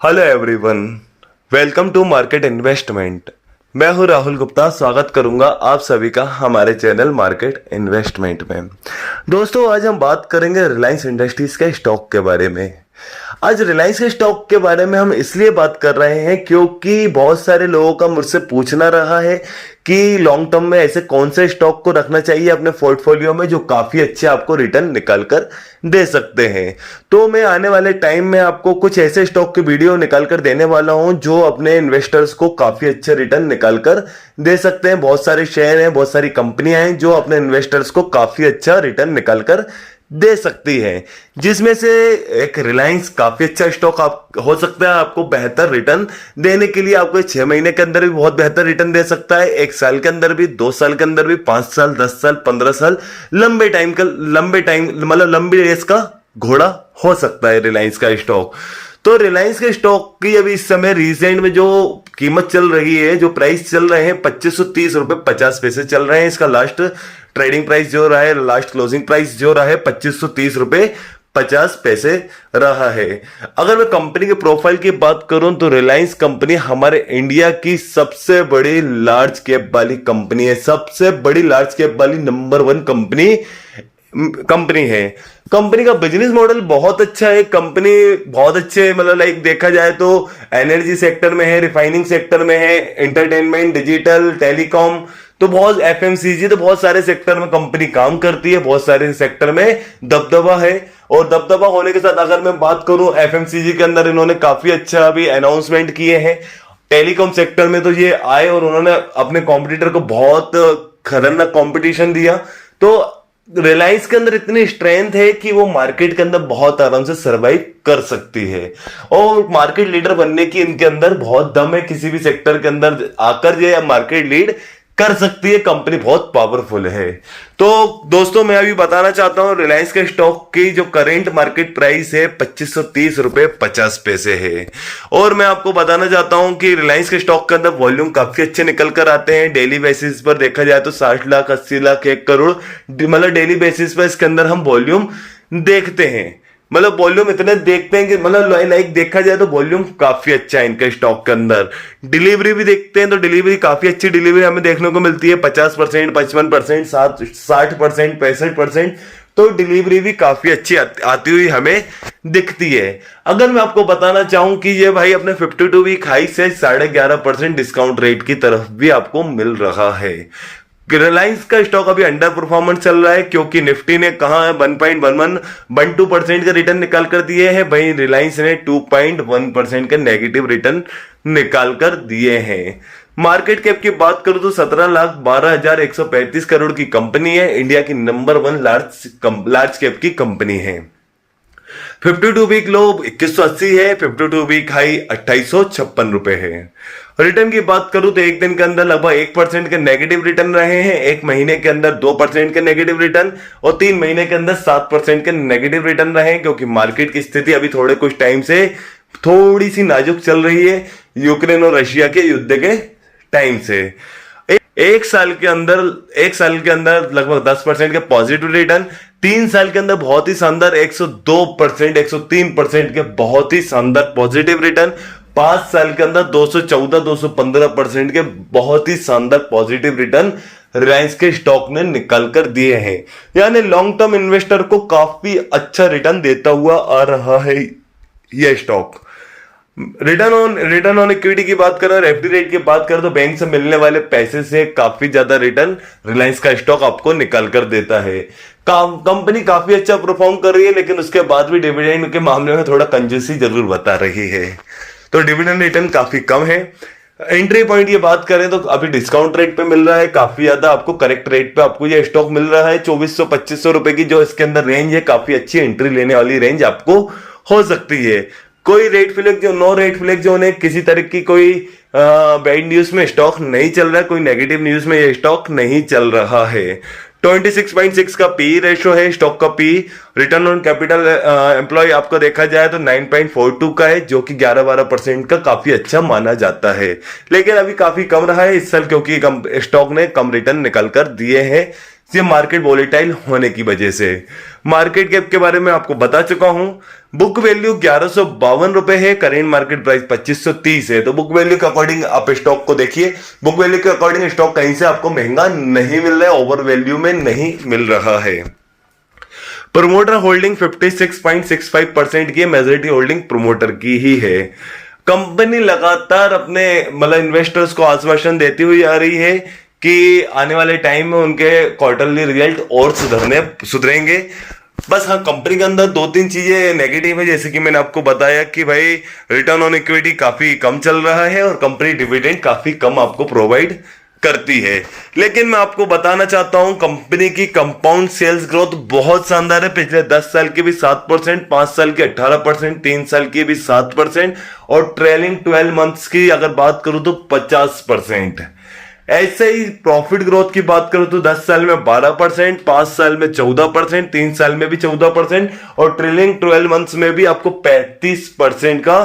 Hello everyone, welcome to market investment. मैं हूं राहुल गुप्ता। स्वागत करूंगा आप सभी का हमारे चैनल मार्केट इन्वेस्टमेंट में। दोस्तों, आज हम बात करेंगे रिलायंस इंडस्ट्रीज के स्टॉक के बारे में। आज रिलायंस के स्टॉक के बारे में हम इसलिए बात कर रहे हैं क्योंकि बहुत सारे लोगों का मुझसे पूछना रहा है कि लॉन्ग टर्म में ऐसे कौन से स्टॉक को रखना चाहिए अपने पोर्टफोलियो में जो काफी अच्छे आपको रिटर्न निकाल कर दे सकते हैं। तो मैं आने वाले टाइम में आपको कुछ ऐसे स्टॉक की वीडियो निकाल कर देने वाला हूं जो अपने इन्वेस्टर्स को काफी अच्छे रिटर्न निकाल कर दे सकते हैं। बहुत सारे शेयर हैं, बहुत सारी कंपनियां हैं जो अपने इन्वेस्टर्स को काफी अच्छा रिटर्न निकाल कर दे सकती है, जिसमें से एक रिलायंस काफी अच्छा स्टॉक आप हो सकता है। आपको बेहतर रिटर्न देने के लिए आपको 6 महीने के अंदर भी बहुत बेहतर रिटर्न दे सकता है, 1 साल के अंदर भी, 2 साल के अंदर भी, 5 साल, 10 साल, 15 साल, लंबी टाइम मतलब लंबी रेस का घोड़ा हो सकता है रिलायंस का स्टॉक। तो रिलायंस के स्टॉक की अभी इस समय रिसेंट में जो कीमत चल रही है, जो प्राइस चल रहे हैं, 2530 रुपए 50 पैसे चल रहे हैं। इसका लास्ट ट्रेडिंग प्राइस जो रहा है, लास्ट क्लोजिंग प्राइस जो रहा है 2530 रुपए 50 पैसे रहा है। अगर मैं कंपनी के प्रोफाइल की बात करूं तो रिलायंस कंपनी हमारे इंडिया की सबसे बड़ी लार्ज कैप वाली कंपनी है, सबसे बड़ी लार्ज कैप वाली नंबर 1 कंपनी है। कंपनी का बिजनेस मॉडल बहुत अच्छा है। कंपनी बहुत अच्छे मतलब लाइक देखा जाए तो एनर्जी सेक्टर में है, रिफाइनिंग सेक्टर में है, एंटरटेनमेंट, डिजिटल, टेलीकॉम, तो बहुत एफएमसीजी, तो बहुत सारे सेक्टर में कंपनी काम करती है। बहुत सारे सेक्टर में दबदबा है, और दबदबा होने के साथ अगर मैं बात करूं एफएमसीजी के अंदर इन्होंने काफी अच्छा अभी अनाउंसमेंट किए हैं। टेलीकॉम सेक्टर में तो ये आए और उन्होंने अपने कॉम्पिटिटर को बहुत खतरनाक कंपटीशन दिया। तो रिलायंस के अंदर इतनी स्ट्रेंथ है कि वो मार्केट के अंदर बहुत आराम से सरवाइव कर सकती है, और मार्केट लीडर बनने की इनके अंदर बहुत दम है। किसी भी सेक्टर के अंदर आकर ये मार्केट लीड कर सकती है। कंपनी बहुत पावरफुल है। तो दोस्तों, मैं अभी बताना चाहता हूं रिलायंस के स्टॉक की जो करंट मार्केट प्राइस है 2530 रुपए 50 पैसे है। और मैं आपको बताना चाहता हूं कि रिलायंस के स्टॉक के अंदर वॉल्यूम काफी अच्छे निकल कर आते हैं। डेली बेसिस पर देखा जाए तो 60 लाख, 80 लाख, 1 करोड़ मतलब डेली बेसिस पर इसके अंदर हम वॉल्यूम देखते हैं। मतलब वॉल्यूम इतने देखते हैं कि मतलब लाइक देखा जाए तो वॉल्यूम काफी अच्छा है इनके स्टॉक के अंदर। डिलीवरी भी देखते हैं तो डिलीवरी काफी अच्छी डिलीवरी हमें देखने को मिलती है, 50%, 55%, 60%, 65%। तो डिलीवरी भी काफी अच्छी आती हुई हमें दिखती है। अगर मैं आपको बताना चाहूं कि ये भाई अपने 52 वीक हाई से 11.5% डिस्काउंट रेट की तरफ भी आपको मिल रहा है। रिलायंस का स्टॉक अभी अंडर परफॉर्मेंस चल रहा है क्योंकि निफ्टी ने कहा है 1.12% का रिटर्न निकाल कर दिए हैं, वहीं रिलायंस ने 2.1% का नेगेटिव रिटर्न निकाल कर दिए हैं। मार्केट कैप की बात करूं तो 17,12,135 करोड़ की कंपनी है। इंडिया की नंबर 1 लार्ज कैप की कंपनी है। 52 वीक लो 2180 है, 52 वीक हाई 2856 रुपए है। रिटर्न की बात करूं तो एक दिन के अंदर लगभग 1% के नेगेटिव रिटर्न रहे हैं, 1 महीने के अंदर 2% के नेगेटिव रिटर्न, और 3 महीने के अंदर 7% के नेगेटिव रिटर्न रहे हैं। क्योंकि मार्केट की स्थिति अभी थोड़े कुछ टाइम से थोड़ी सी नाजुक चल रही है यूक्रेन और रशिया के युद्ध के टाइम से। एक साल के अंदर लगभग 10% के पॉजिटिव रिटर्न, 3 साल के अंदर बहुत ही शानदार 102%, 103% के बहुत ही शानदार पॉजिटिव रिटर्न, 5 साल के अंदर 214, 215% के बहुत ही शानदार पॉजिटिव रिटर्न रिलायंस के स्टॉक ने निकाल कर दिए हैं। यानी लॉन्ग टर्म इन्वेस्टर को काफी अच्छा रिटर्न देता हुआ आ रहा है यह स्टॉक। रिटर्न ऑन इक्विटी की बात करें और एफडी रेट की बात करें तो बैंक से मिलने वाले पैसे से काफी ज्यादा रिटर्न रिलायंस का स्टॉक आपको निकाल कर देता है। कंपनी काफी अच्छा परफॉर्म कर रही है, लेकिन उसके बाद भी डिविडेंड के मामले में थोड़ा कंजूसी जरूर बता रही है। तो डिविडेंड रिटर्न काफी कम है। एंट्री पॉइंट की बात करें तो अभी डिस्काउंट रेट पे मिल रहा है, काफी ज्यादा आपको करेक्ट रेट पे आपको ये स्टॉक मिल रहा है। 2400-2500 रुपए की जो इसके अंदर रेंज है, काफी अच्छी एंट्री लेने वाली रेंज आपको हो सकती है। कोई रेट फ्लैग जो नो रेट फ्लैग जो है, किसी तरह की कोई बैड न्यूज में स्टॉक नहीं चल रहा है, कोई नेगेटिव न्यूज में ये स्टॉक नहीं चल रहा है। 26.6 का पी रेशो है स्टॉक का। P return on capital employ आपको देखा जाए तो 9.42 का है, जो कि 11-12% का काफी अच्छा माना जाता है। लेकिन अभी काफी कम रहा है इस साल क्योंकि स्टॉक ने कम रिटर्न निकल कर दिए हैं ये मार्केट वोलेटाइल होने की वजह से। मार्केट कैप के बारे में आपको बता चुका हूं। बुक वैल्यू 1152 रुपए है, करेंट मार्केट प्राइस 2530 है। तो बुक वैल्यू के अकॉर्डिंग आप स्टॉक को देखिए। बुक वैल्यू के अकॉर्डिंग स्टॉक कहीं से आपको महंगा नहीं मिल रहा है, ओवर वैल्यू में नहीं मिल रहा है। प्रोमोटर होल्डिंग 56.65% की, मेजॉरिटी होल्डिंग प्रोमोटर की ही है। कंपनी लगातार अपने इन्वेस्टर्स को आश्वासन देती हुई आ रही है कि आने वाले टाइम में उनके क्वार्टरली रिजल्ट और सुधरेंगे। बस हाँ, कंपनी के अंदर दो तीन चीजें नेगेटिव है, जैसे कि मैंने आपको बताया कि भाई रिटर्न ऑन इक्विटी काफी कम चल रहा है और कंपनी डिविडेंड काफी कम आपको प्रोवाइड करती है। लेकिन मैं आपको बताना चाहता हूं, कंपनी की कंपाउंड सेल्स ग्रोथ बहुत शानदार है। पिछले 10 साल की भी 7%, 5 साल की 18%, 3 साल की भी 7% और ट्रेलिंग 12 मंथ्स की अगर बात करूं तो 50%। ऐसे ही प्रॉफिट ग्रोथ की बात करूं तो 10 साल में 12%, 5 साल में 14%, 3 साल में भी 14% और ट्रेलिंग 12 मंथ्स में भी आपको 35% का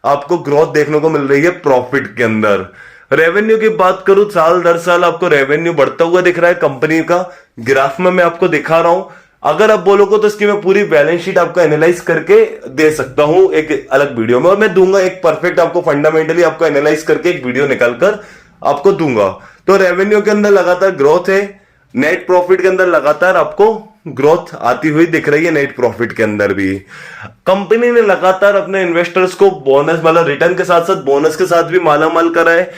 आपको ग्रोथ देखने को मिल रही है प्रॉफिट के अंदर। रेवेन्यू की बात करूं, साल दर साल आपको रेवेन्यू बढ़ता हुआ दिख रहा है कंपनी का। ग्राफ में मैं आपको दिखा रहा हूं। अगर आप बोलोगे तो इसकी मैं पूरी बैलेंस शीट आपको एनालाइज करके दे सकता हूं एक अलग वीडियो में, और मैं दूंगा एक परफेक्ट आपको फंडामेंटली आपको एनालाइज करके एक वीडियो निकालकर आपको दूंगा। तो रेवेन्यू के अंदर लगातार ग्रोथ है, नेट प्रॉफिट के अंदर लगातार आपको ग्रोथ आती हुई दिख रही है, नेट प्रॉफिट के अंदर भी। कंपनी ने लगातार अपने इन्वेस्टर्स को बोनस रिटर्न के साथ साथ बोनस के साथ भी मालामाल करा है।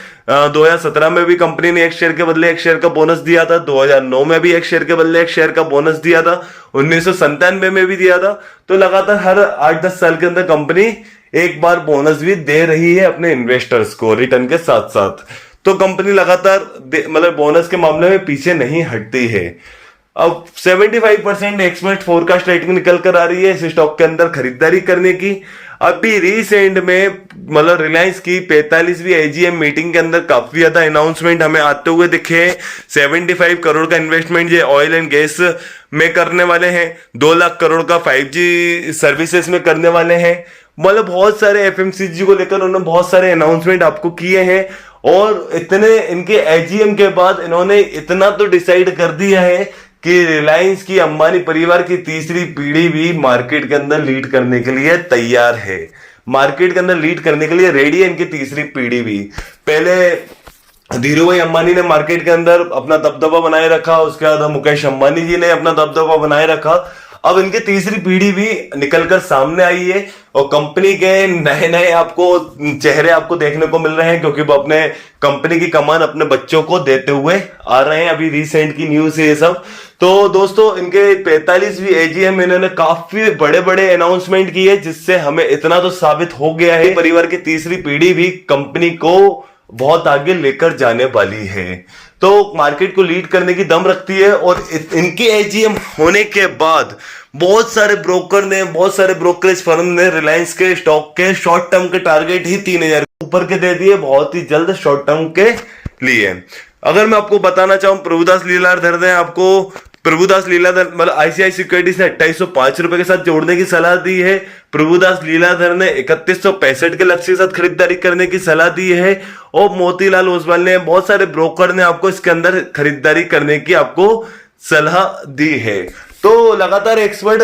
2017 में भी कंपनी ने एक शेयर के बदले एक शेयर का बोनस दिया था, 2009 में भी एक शेयर के बदले एक शेयर का बोनस दिया था, 1997 में भी दिया था। तो लगातार हर 8-10 साल के अंदर कंपनी एक बार बोनस भी दे रही है अपने इन्वेस्टर्स को रिटर्न के साथ साथ। तो कंपनी लगातार बोनस के मामले में पीछे नहीं हटती है। अब 75% एक्सपर्ट फोरकास्ट रेटिंग निकल कर आ रही है इस स्टॉक के अंदर खरीदारी करने की। अभी रिसेंट में रिलायंस की 45वीं एजीएम मीटिंग के अंदर काफी ज्यादा अनाउंसमेंट हमें आते हुए दिखे। 75 करोड़ का इन्वेस्टमेंट ये ऑयल एंड गैस में करने वाले हैं, 2 लाख करोड़ का 5G सर्विसेज में करने वाले हैं। बहुत सारे एफएमसीजी को लेकर उन्होंने बहुत सारे अनाउंसमेंट आपको किए हैं। और इतने इनके एजीएम के बाद इन्होंने इतना तो डिसाइड कर दिया है कि रिलायंस की अंबानी परिवार की तीसरी पीढ़ी भी मार्केट के अंदर लीड करने के लिए तैयार है, मार्केट के अंदर लीड करने के लिए रेडी है इनकी तीसरी पीढ़ी भी। पहले धीरूभाई अंबानी ने मार्केट के अंदर अपना दबदबा बनाए रखा, उसके बाद मुकेश अंबानी जी ने अपना दबदबा बनाए रखा। अब इनकी तीसरी पीढ़ी भी निकलकर सामने आई है और कंपनी के नए नए आपको चेहरे आपको देखने को मिल रहे हैं, क्योंकि वो अपने कंपनी की कमान अपने बच्चों को देते हुए आ रहे हैं। अभी रिसेंट की न्यूज है ये सब। तो दोस्तों, इनके 45वीं एजीएम में इन्होंने काफी बड़े बड़े अनाउंसमेंट किए, जिससे हमें इतना तो साबित हो गया है परिवार की तीसरी पीढ़ी भी कंपनी को बहुत आगे लेकर जाने वाली है, तो मार्केट को लीड करने की दम रखती है। और इनके एजीएम होने के बाद बहुत सारे ब्रोकर ने, बहुत सारे ब्रोकरेज फर्म ने रिलायंस के स्टॉक के शॉर्ट टर्म के टारगेट ही 3000 ऊपर के दे दिए बहुत ही जल्द शॉर्ट टर्म के लिए। अगर मैं आपको बताना चाहूं, प्रभुदास लीलाधर ने आपको आईसीआई सिक्योरिटीज ने 2805 रुपए के साथ जोड़ने की सलाह दी है। प्रभुदास लीलाधर ने 3165 के लक्ष्य के साथ खरीदारी करने की सलाह दी है। और मोतीलाल ओसवाल ने, बहुत सारे ब्रोकर ने आपको इसके अंदर खरीदारी करने की आपको सलाह दी है। तो लगातार एक्सपर्ट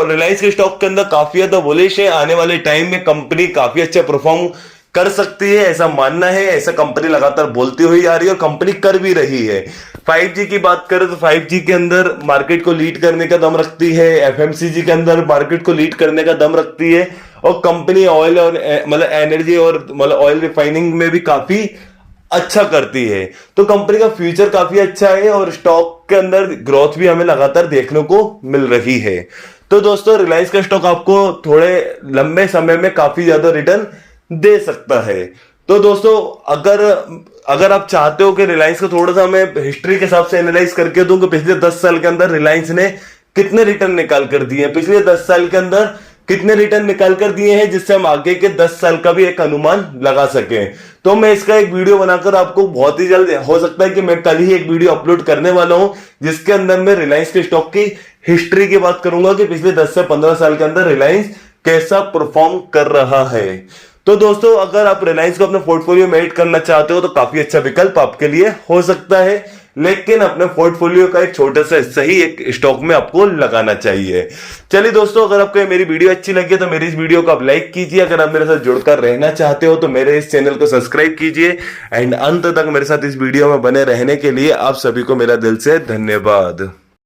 रिलायंस के स्टॉक के अंदर काफी ज्यादा बुलिश है। आने वाले टाइम में कंपनी काफी अच्छा परफॉर्म कर सकती है, ऐसा मानना है, ऐसा कंपनी लगातार बोलती हुई आ रही है और कंपनी कर भी रही है। 5G की बात करें तो 5G के अंदर मार्केट को लीड करने का दम रखती है, एफएमसीजी के अंदर मार्केट को लीड करने का दम रखती है, और कंपनी ऑयल और एनर्जी और ऑयल रिफाइनिंग में भी काफी अच्छा करती है। तो कंपनी का फ्यूचर काफी अच्छा है और स्टॉक के अंदर ग्रोथ भी हमें लगातार देखने को मिल रही है। तो दोस्तों, रिलायंस का स्टॉक आपको थोड़े लंबे समय में काफी ज्यादा रिटर्न दे सकता है। तो दोस्तों, अगर आप चाहते हो कि रिलायंस को थोड़ा सा मैं हिस्ट्री के हिसाब से एनालाइज करके दूं कि पिछले 10 साल के अंदर रिलायंस ने कितने रिटर्न निकाल कर दिए हैं, पिछले 10 साल के अंदर कितने रिटर्न निकाल कर दिए हैं, जिससे हम आगे के 10 साल का भी एक अनुमान लगा सके, तो मैं इसका एक वीडियो बनाकर आपको बहुत ही जल्द, हो सकता है कि मैं कल ही एक वीडियो अपलोड करने वाला हूं, जिसके अंदर मैं रिलायंस के स्टॉक की हिस्ट्री की बात करूंगा कि पिछले 10 से 15 साल के अंदर रिलायंस कैसा परफॉर्म कर रहा है। तो दोस्तों, अगर आप रिलायंस को अपने पोर्टफोलियो में ऐड करना चाहते हो तो काफी अच्छा विकल्प आपके लिए हो सकता है। लेकिन अपने पोर्टफोलियो का एक छोटा सा हिस्सा ही एक स्टॉक में आपको लगाना चाहिए। चलिए दोस्तों, अगर आपको मेरी वीडियो अच्छी लगी तो मेरी इस वीडियो को आप लाइक कीजिए। अगर आप मेरे साथ जुड़कर रहना चाहते हो तो मेरे इस चैनल को सब्सक्राइब कीजिए। एंड अंत तक मेरे साथ इस वीडियो में बने रहने के लिए आप सभी को मेरा दिल से धन्यवाद।